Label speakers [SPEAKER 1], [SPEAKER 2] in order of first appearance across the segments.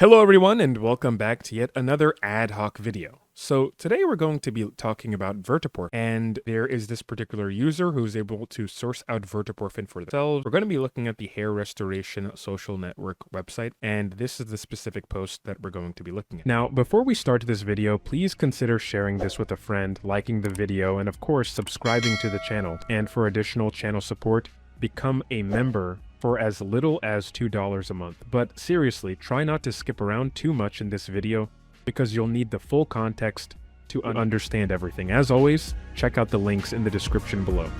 [SPEAKER 1] Hello everyone and welcome back to yet another ad hoc video. So today we're going to be talking about Verteporfin, and there is this particular user who's able to source out Verteporfin for themselves. We're going to be looking at the hair restoration social network website, and this is the specific post that we're going to be looking at. Now, before we start this video, please consider sharing this with a friend, liking the video, and of course subscribing to the channel. And for additional channel support, become a member for as little as $2 a month. But seriously, try not to skip around too much in this video because you'll need the full context to understand everything. As always, check out the links in the description below.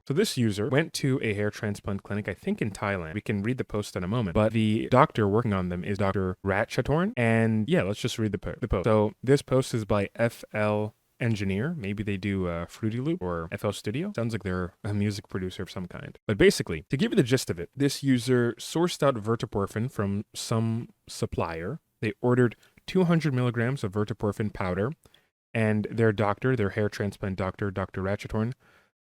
[SPEAKER 1] So this user went to a hair transplant clinic, I think in Thailand. We can read the post in a moment, but the doctor working on them is Dr. Ratchathorn. And yeah, let's just read the post. So this post is by FL Engineer. Maybe they do Fruity Loop or FL Studio. Sounds like they're a music producer of some kind. But basically, to give you the gist of it, this user sourced out Verteporfin from some supplier. They ordered 200 milligrams of Verteporfin powder, and their doctor, their hair transplant doctor, Dr. Ratchathorn,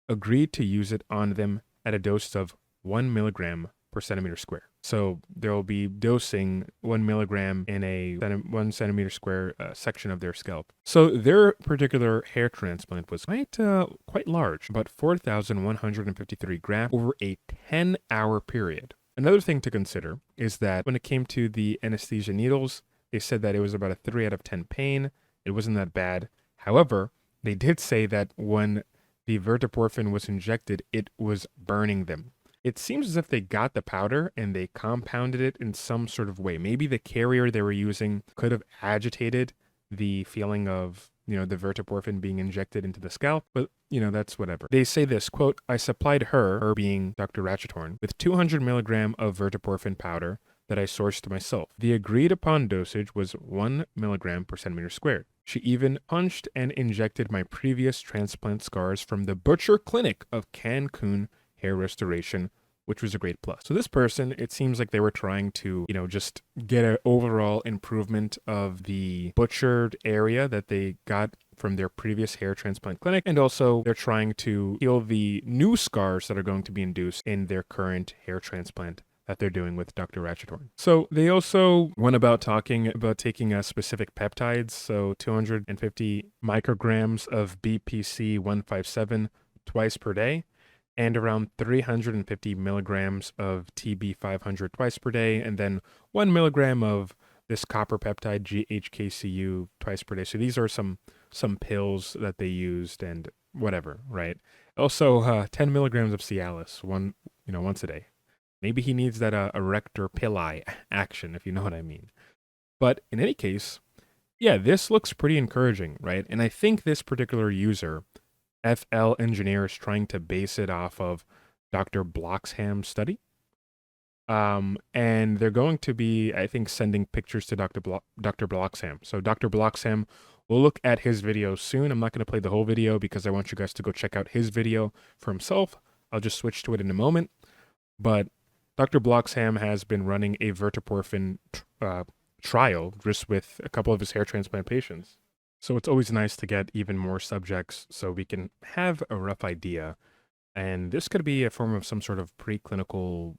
[SPEAKER 1] agreed to use it on them at a dose of 1 milligram per centimeter square. So they'll be dosing 1 milligram in a 1 centimeter square section of their scalp. So their particular hair transplant was quite large, about 4,153 grafts over a 10-hour period. Another thing to consider is that when it came to the anesthesia needles, they said that it was about a 3 out of 10 pain. It wasn't that bad. However, they did say that when the Verteporfin was injected, it was burning them. It seems as if they got the powder and they compounded it in some sort of way. Maybe the carrier they were using could have agitated the feeling of, the Verteporfin being injected into the scalp, but, that's whatever. They say this, quote, "I supplied her being Dr. Ratchathorn, with 200 milligram of Verteporfin powder that I sourced myself. The agreed upon dosage was 1 milligram per centimeter squared. She even punched and injected my previous transplant scars from the Butcher Clinic of Cancun hair restoration, which was a great plus." So this person, it seems like they were trying to, just get an overall improvement of the butchered area that they got from their previous hair transplant clinic. And also they're trying to heal the new scars that are going to be induced in their current hair transplant that they're doing with Dr. Ratchathorn. So they also went about talking about taking a specific peptides. So 250 micrograms of BPC 157 twice per day, and around 350 milligrams of TB500 twice per day, and then 1 milligram of this copper peptide GHK-Cu twice per day. So these are some pills that they used and whatever, right? Also, 10 milligrams of Cialis, once a day. Maybe he needs that erector pili action, if you know what I mean. But in any case, yeah, this looks pretty encouraging, right? And I think this particular user, FL Engineer, is trying to base it off of Dr. Bloxham's study. And they're going to be, I think, sending pictures to Dr. Bloxham. So Dr. Bloxham, we'll look at his video soon. I'm not going to play the whole video because I want you guys to go check out his video for himself. I'll just switch to it in a moment. But Dr. Bloxham has been running a Verteporfin trial just with a couple of his hair transplant patients. So it's always nice to get even more subjects so we can have a rough idea. And this could be a form of some sort of preclinical,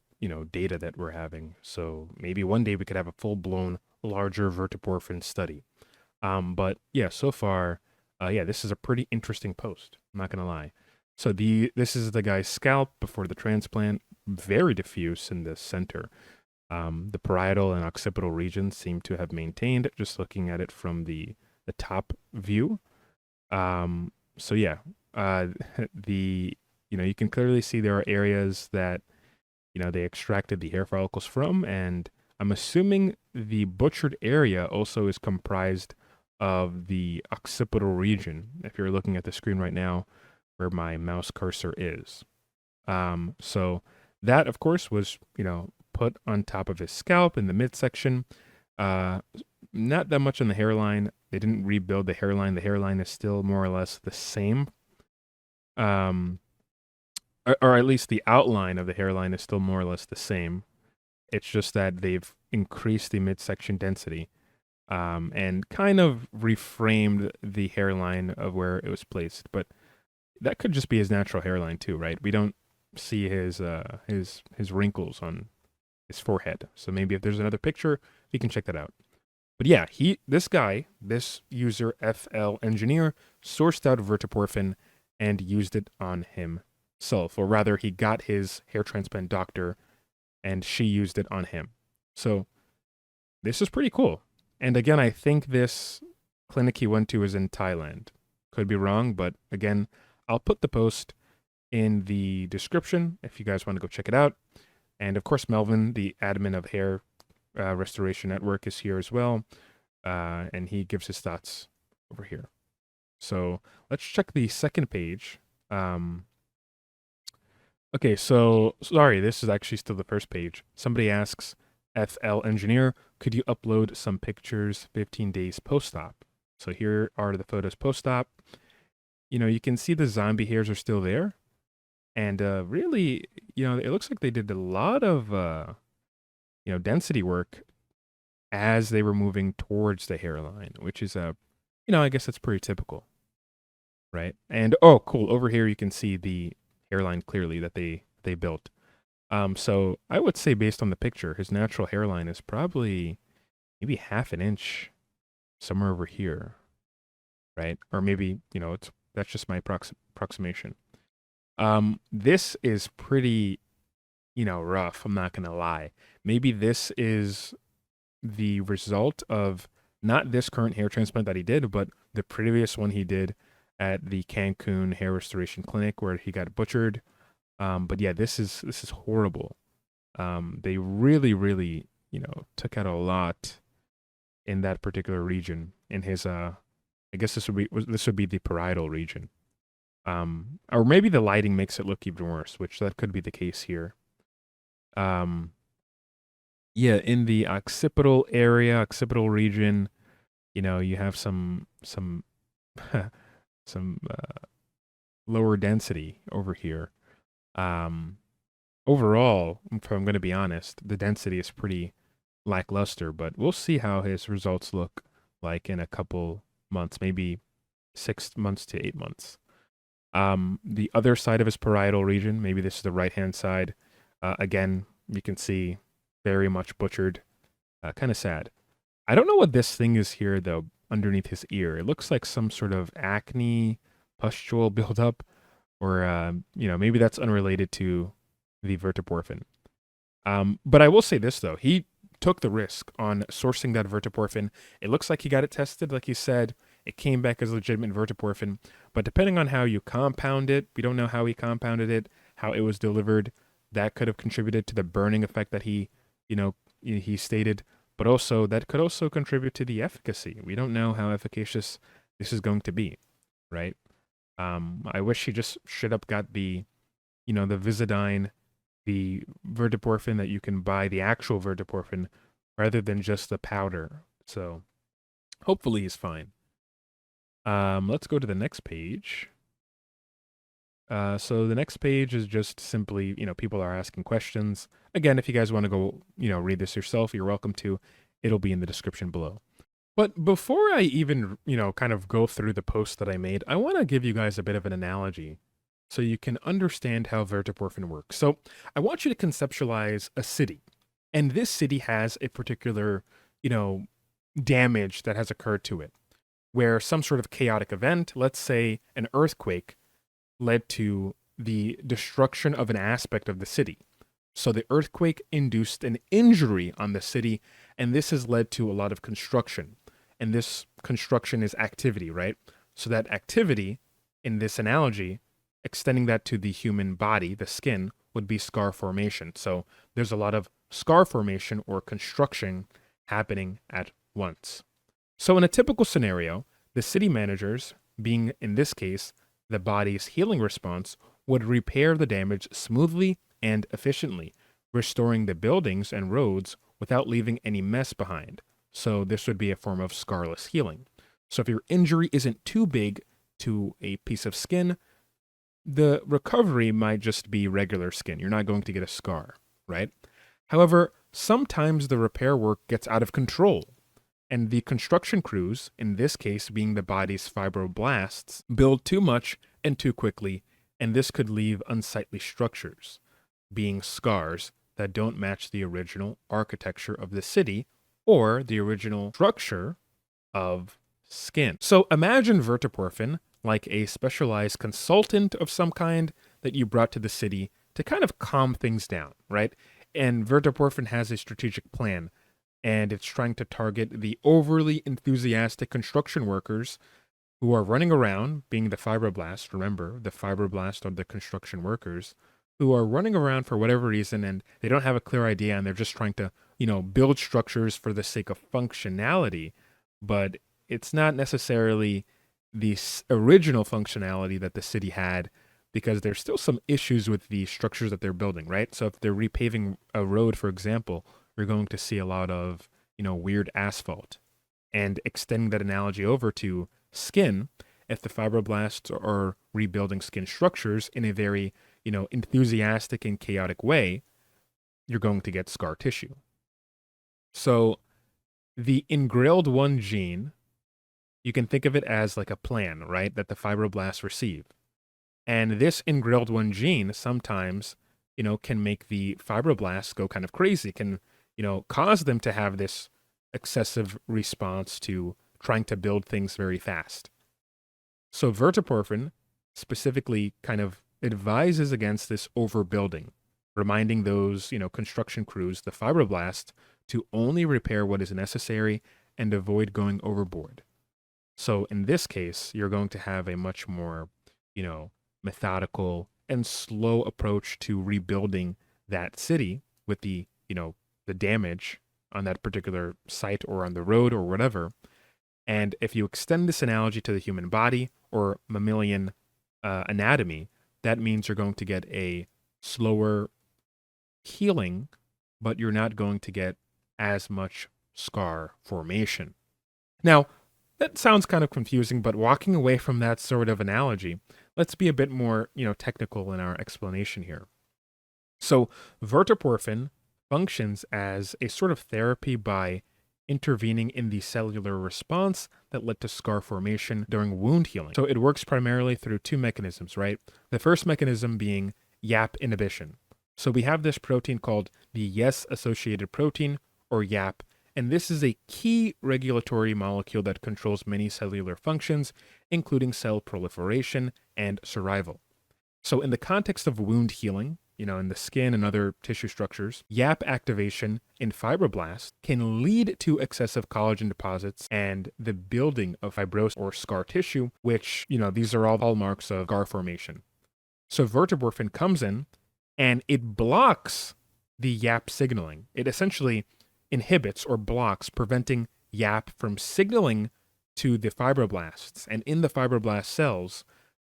[SPEAKER 1] data that we're having. So maybe one day we could have a full-blown, larger Verteporfin study. But yeah, so far, this is a pretty interesting post. I'm not going to lie. So this is the guy's scalp before the transplant. Very diffuse in the center. The parietal and occipital regions seem to have maintained, just looking at it from the top view. So yeah, you can clearly see there are areas that, they extracted the hair follicles from, and I'm assuming the butchered area also is comprised of the occipital region, if you're looking at the screen right now where my mouse cursor is. So that, of course, was, put on top of his scalp in the midsection. Not that much on the hairline. They didn't rebuild the hairline. The hairline is still more or less the same. Or at least the outline of the hairline is still more or less the same. It's just that they've increased the midsection density and kind of reframed the hairline of where it was placed. But that could just be his natural hairline too, right? We don't see his wrinkles on his forehead. So maybe if there's another picture, we can check that out. But yeah, this user FL engineer sourced out Verteporfin and used it on himself, or rather, he got his hair transplant doctor, and she used it on him. So this is pretty cool. And again, I think this clinic he went to is in Thailand. Could be wrong, but again, I'll put the post in the description if you guys want to go check it out. And of course, Melvin, the admin of Hair Restoration Network, is here as well. And he gives his thoughts over here. So let's check the second page. Okay, so sorry, this is actually still the first page. Somebody asks, FL engineer, could you upload some pictures 15 days post-op? So here are the photos post-op. You know, you can see the zombie hairs are still there. And really, you know, it looks like they did a lot of, you know, density work as they were moving towards the hairline, which is, you know, I guess that's pretty typical, right? And, oh, cool, over here you can see the hairline clearly that they built. So I would say based on the picture, his natural hairline is probably maybe half an inch somewhere over here, right? Or maybe, you know, that's just my approximation. This is pretty, you know, rough. I'm not going to lie. Maybe this is the result of not this current hair transplant that he did, but the previous one he did at the Cancun Hair Restoration Clinic where he got butchered. But yeah, this is horrible. They really, you know, took out a lot in that particular region. In his, I guess this would be the parietal region. Or maybe the lighting makes it look even worse, which that could be the case here. Yeah, in the occipital area, occipital region, you know, you have some some lower density over here. Overall, if I'm going to be honest, the density is pretty lackluster, but we'll see how his results look like in a couple months, maybe 6 months to 8 months. The other side of his parietal region, maybe this is the right-hand side. Again, you can see very much butchered, kind of sad. I don't know what this thing is here, though, underneath his ear. It looks like some sort of acne, pustule buildup, or, you know, maybe that's unrelated to the Verteporfin. But I will say this, though. He took the risk on sourcing that Verteporfin. It looks like he got it tested, like you said. It came back as legitimate Verteporfin. But depending on how you compound it, we don't know how he compounded it, how it was delivered. That could have contributed to the burning effect that he stated. But also, that could also contribute to the efficacy. We don't know how efficacious this is going to be, right? I wish he just straight up got the Visidyne, the Verteporfin that you can buy, the actual Verteporfin, rather than just the powder. So hopefully he's fine. Let's go to the next page. So the next page is just simply, people are asking questions. Again, if you guys want to go, read this yourself, you're welcome to. It'll be in the description below. But before I even, kind of go through the post that I made, I want to give you guys a bit of an analogy so you can understand how Verteporfin works. So I want you to conceptualize a city. And this city has a particular, damage that has occurred to it, where some sort of chaotic event, let's say an earthquake, led to the destruction of an aspect of the city. So the earthquake induced an injury on the city, and this has led to a lot of construction. And this construction is activity, right? So that activity, in this analogy, extending that to the human body, the skin, would be scar formation. So there's a lot of scar formation or construction happening at once. So in a typical scenario, the city managers, being in this case the body's healing response, would repair the damage smoothly and efficiently, restoring the buildings and roads without leaving any mess behind. So this would be a form of scarless healing. So if your injury isn't too big to a piece of skin, the recovery might just be regular skin. You're not going to get a scar, right? However, sometimes the repair work gets out of control, and the construction crews, in this case being the body's fibroblasts, build too much and too quickly, and this could leave unsightly structures, being scars, that don't match the original architecture of the city or the original structure of skin. So imagine Verteporfin like a specialized consultant of some kind that you brought to the city to kind of calm things down, right? And Verteporfin has a strategic plan, and it's trying to target the overly enthusiastic construction workers who are running around, being the fibroblasts. Remember, the fibroblasts are the construction workers who are running around for whatever reason, and they don't have a clear idea, and they're just trying to, build structures for the sake of functionality, but it's not necessarily the original functionality that the city had, because there's still some issues with the structures that they're building, right? So if they're repaving a road, for example, you're going to see a lot of, weird asphalt. And extending that analogy over to skin, if the fibroblasts are rebuilding skin structures in a very, enthusiastic and chaotic way, you're going to get scar tissue. So the engrailed 1 gene, you can think of it as like a plan, right, that the fibroblasts receive. And this engrailed 1 gene sometimes, can make the fibroblasts go kind of crazy, can, cause them to have this excessive response to trying to build things very fast. So Verteporfin specifically kind of advises against this overbuilding, reminding those, construction crews, the fibroblasts, to only repair what is necessary and avoid going overboard. So in this case, you're going to have a much more, methodical and slow approach to rebuilding that city with the, the damage on that particular site or on the road or whatever. And if you extend this analogy to the human body or mammalian anatomy, that means you're going to get a slower healing, but you're not going to get as much scar formation. Now, that sounds kind of confusing, but walking away from that sort of analogy, let's be a bit more, technical in our explanation here. So, Verteporfin functions as a sort of therapy by intervening in the cellular response that led to scar formation during wound healing. So it works primarily through 2 mechanisms, right? The first mechanism being YAP inhibition. So we have this protein called the YES-associated protein, or YAP, and this is a key regulatory molecule that controls many cellular functions, including cell proliferation and survival. So in the context of wound healing, in the skin and other tissue structures, YAP activation in fibroblasts can lead to excessive collagen deposits and the building of fibrosis or scar tissue, which, these are all hallmarks of scar formation. So Verteporfin comes in and it blocks the YAP signaling. It essentially inhibits or blocks, preventing YAP from signaling to the fibroblasts. And in the fibroblast cells,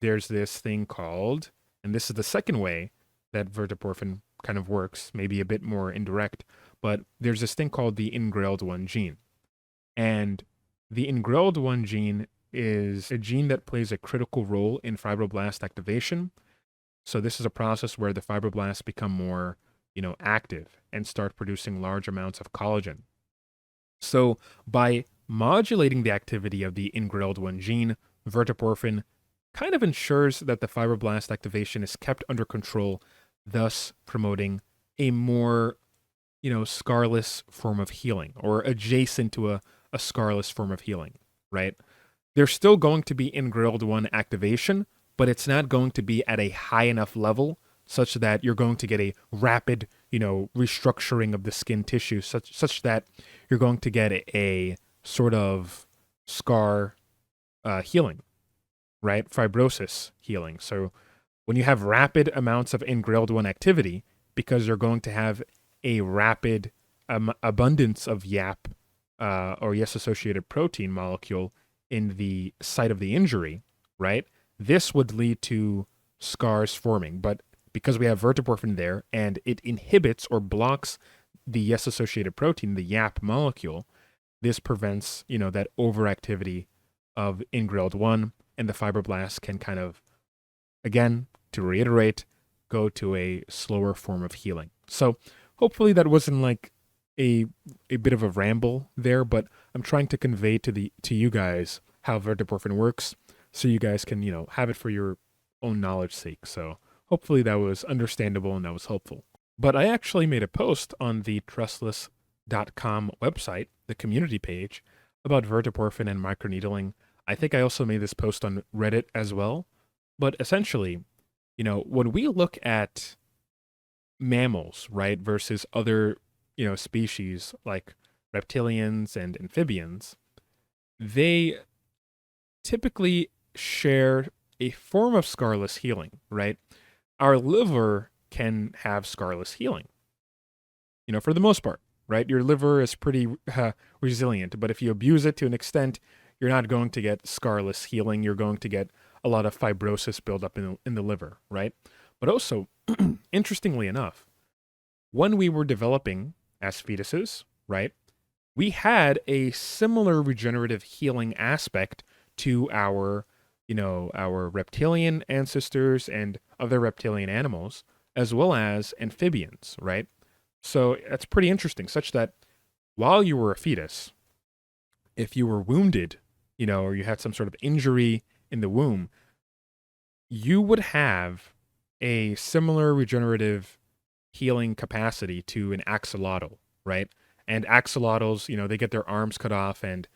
[SPEAKER 1] there's this thing called, and this is the second way that Verteporfin kind of works, maybe a bit more indirect, but there's this thing called the engrailed 1 gene. And the engrailed 1 gene is a gene that plays a critical role in fibroblast activation. So this is a process where the fibroblasts become more, active and start producing large amounts of collagen. So by modulating the activity of the engrailed 1 gene, Verteporfin kind of ensures that the fibroblast activation is kept under control, thus promoting a more, scarless form of healing, or adjacent to a scarless form of healing, right? There's still going to be engrailed 1 activation, but it's not going to be at a high enough level such that you're going to get a rapid, restructuring of the skin tissue, such that you're going to get a sort of scar healing, right? Fibrosis healing. So when you have rapid amounts of engrailed 1 activity, because you're going to have a rapid abundance of YAP or YES-associated protein molecule in the site of the injury, right? This would lead to scars forming. But because we have Verteporfin there and it inhibits or blocks the YES-associated protein, the YAP molecule, this prevents, that overactivity of engrailed 1, and the fibroblasts can kind of, again, to reiterate, go to a slower form of healing. So hopefully that wasn't like a bit of a ramble there, but I'm trying to convey to you guys how Verteporfin works, so you guys can, have it for your own knowledge sake. So hopefully that was understandable and that was helpful. But I actually made a post on the trustless.com website, the community page, about verteporfin and microneedling. I think I also made this post on Reddit as well. But essentially, when we look at mammals, right, versus other, species like reptilians and amphibians, they typically share a form of scarless healing, right? Our liver can have scarless healing, for the most part, right? Your liver is pretty resilient, but if you abuse it to an extent, you're not going to get scarless healing. You're going to get a lot of fibrosis buildup in the liver, right? But also, interestingly enough, when we were developing as fetuses, right, we had a similar regenerative healing aspect to our reptilian ancestors and other reptilian animals, as well as amphibians, right? So that's pretty interesting, such that while you were a fetus, if you were wounded, or you had some sort of injury in the womb, you would have a similar regenerative healing capacity to an axolotl, right? And axolotls, they get their arms cut off and,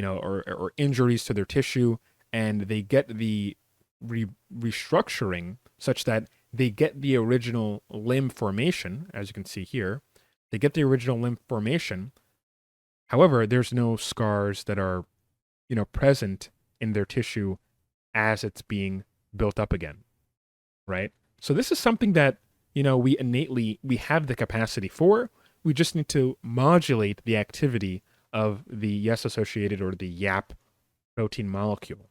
[SPEAKER 1] or injuries to their tissue, and they get the restructuring such that they get the original limb formation, as you can see here. They get the original limb formation. However, there's no scars that are, present in their tissue as it's being built up again, right? So this is something that, we have the capacity for. We just need to modulate the activity of the yes-associated or the YAP protein molecule.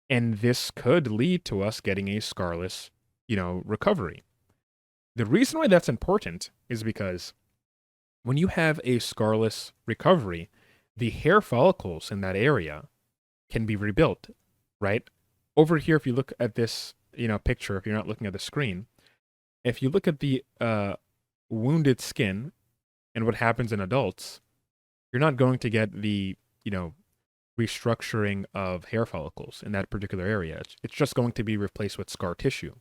[SPEAKER 1] And this could lead to us getting a scarless, recovery. The reason why that's important is because when you have a scarless recovery, the hair follicles in that area can be rebuilt, right? Over here, if you look at this, picture, if you're not looking at the screen, if you look at the wounded skin and what happens in adults, you're not going to get the, restructuring of hair follicles in that particular area. It's just going to be replaced with scar tissue,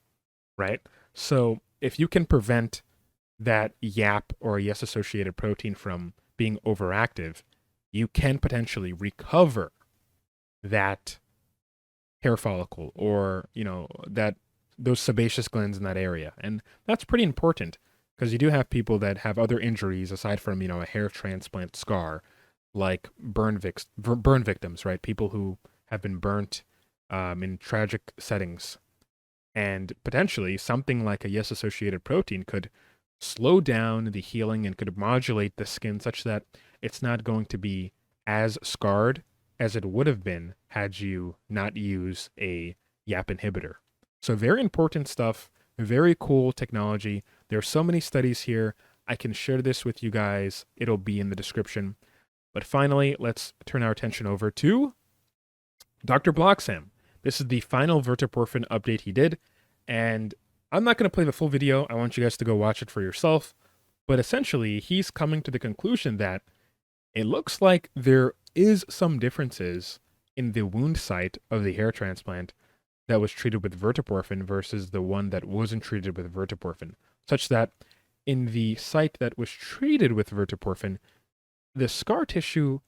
[SPEAKER 1] right? So if you can prevent that YAP or yes-associated protein from being overactive, you can potentially recover that hair follicle or, that those sebaceous glands in that area. And that's pretty important because you do have people that have other injuries aside from, a hair transplant scar, like burn victims, right? People who have been burnt in tragic settings. And potentially something like a yes-associated protein could slow down the healing and could modulate the skin such that it's not going to be as scarred as it would have been had you not used a YAP inhibitor. So very important stuff, very cool technology. There are so many studies here. I can share this with you guys. It'll be in the description. But finally, let's turn our attention over to Dr. Bloxham. This is the final verteporfin update he did, and I'm not going to play the full video. I want you guys to go watch it for yourself. But essentially, he's coming to the conclusion that it looks like there is some differences in the wound site of the hair transplant that was treated with verteporfin versus the one that wasn't treated with verteporfin, such that in the site that was treated with verteporfin, the scar tissue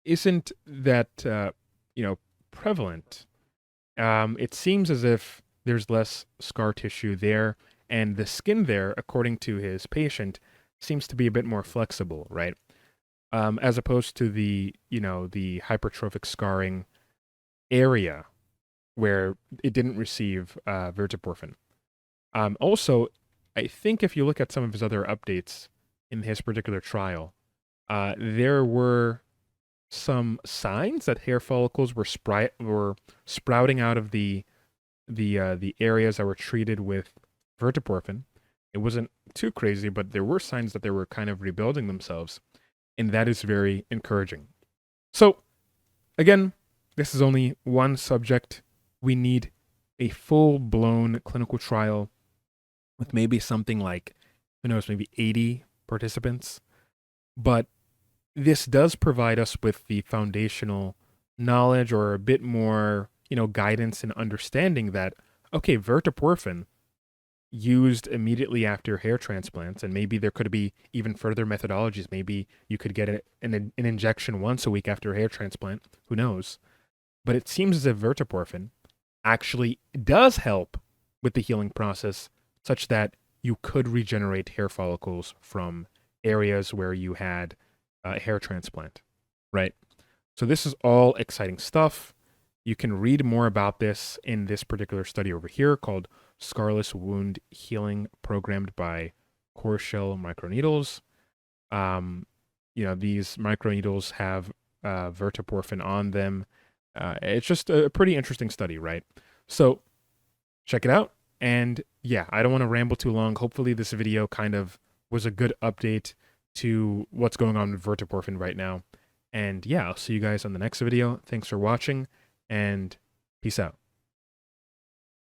[SPEAKER 1] isn't that, prevalent. It seems as if there's less scar tissue there, and the skin there, according to his patient, seems to be a bit more flexible, right? As opposed to the hypertrophic scarring area where it didn't receive verteporfin. Also, I think if you look at some of his other updates in his particular trial, there were some signs that hair follicles were sprouting out of the areas that were treated with verteporfin. It wasn't too crazy, but there were signs that they were kind of rebuilding themselves, and that is very encouraging. So, again, this is only one subject. We need a full-blown clinical trial with maybe something like, who knows, maybe 80 participants. But this does provide us with the foundational knowledge or a bit more, guidance and understanding that, okay, verteporfin used immediately after hair transplants, and maybe there could be even further methodologies. Maybe you could get an injection once a week after a hair transplant. Who knows? But it seems as if verteporfin actually does help with the healing process, such that you could regenerate hair follicles from areas where you had a hair transplant, right? So this is all exciting stuff. You can read more about this in this particular study over here called Scarless Wound Healing, programmed by core shell microneedles. These microneedles have verteporfin on them. It's just a pretty interesting study, right? So check it out. And yeah, I don't want to ramble too long. Hopefully this video kind of was a good update to what's going on with verteporfin right now. And yeah, I'll see you guys on the next video. Thanks for watching, and peace out.